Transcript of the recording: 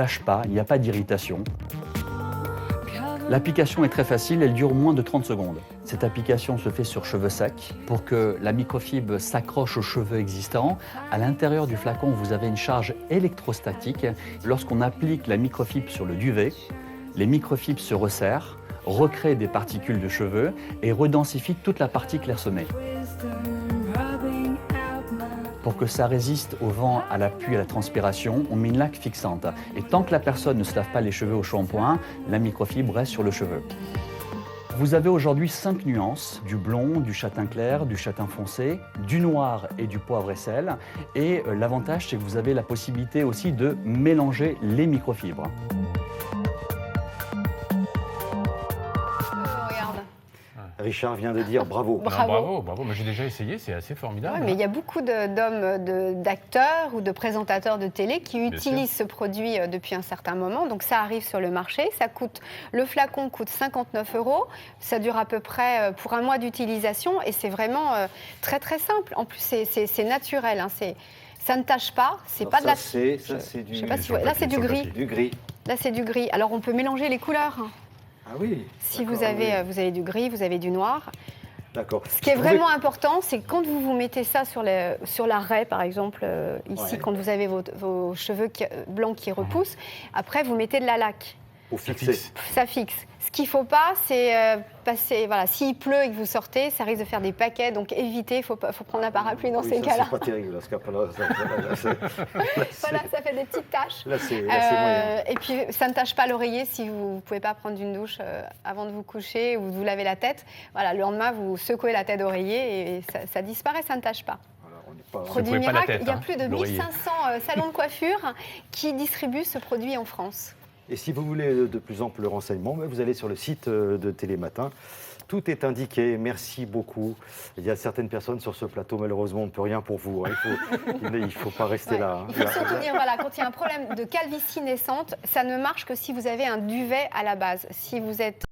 Lâche pas, il n'y a pas d'irritation. L'application est très facile, elle dure moins de 30 secondes. Cette application se fait sur cheveux secs pour que la microfibre s'accroche aux cheveux existants. À l'intérieur du flacon, vous avez une charge électrostatique. Lorsqu'on applique la microfibre sur le duvet, les microfibres se resserrent, recréent des particules de cheveux et redensifient toute la partie clairsemée. Pour que ça résiste au vent, à la pluie, à la transpiration, on met une laque fixante. Et tant que la personne ne se lave pas les cheveux au shampoing, la microfibre reste sur le cheveu. Vous avez aujourd'hui 5 nuances, du blond, du châtain clair, du châtain foncé, du noir et du poivre et sel. Et l'avantage, c'est que vous avez la possibilité aussi de mélanger les microfibres. Richard vient de dire bravo. Bravo. Mais j'ai déjà essayé, c'est assez formidable. Ouais, mais il y a beaucoup d'acteurs ou de présentateurs de télé qui utilisent ce produit depuis un certain moment. Donc ça arrive sur le marché. Le flacon coûte 59 €. Ça dure à peu près pour un mois d'utilisation et c'est vraiment très très simple. En plus, c'est naturel. Hein, ça ne tâche pas. C'est pas de la. Du. Je sais pas si là c'est du gris. Du gris. Là c'est du gris. Alors on peut mélanger les couleurs. Ah oui. Si vous avez du gris, vous avez du noir. D'accord. Ce qui est vraiment important, c'est quand vous mettez ça sur la raie, par exemple, ici, quand vous avez vos cheveux blancs qui repoussent, après vous mettez de la laque. Pour fixer. Ça fixe. Ce qu'il ne faut pas, c'est passer. Voilà, s'il pleut et que vous sortez, ça risque de faire des paquets. Donc évitez, il faut prendre un parapluie dans ces cas-là. C'est pas terrible, là, ce cas-là. Voilà, ça fait des petites taches. Là, c'est moyen. Et puis, ça ne tache pas l'oreiller si vous ne pouvez pas prendre une douche avant de vous coucher ou de vous laver la tête. Voilà, le lendemain, vous secouez la tête d'oreiller et ça disparaît, ça ne tache pas. Produit miracle, il y a plus de 1500 salons de coiffure qui distribuent ce produit en France. Et si vous voulez de plus amples renseignements, vous allez sur le site de Télématin. Tout est indiqué. Merci beaucoup. Il y a certaines personnes sur ce plateau, malheureusement, on ne peut rien pour vous. Hein. Il ne faut pas rester là. Il faut surtout dire, quand il y a un problème de calvitie naissante, ça ne marche que si vous avez un duvet à la base. Si vous êtes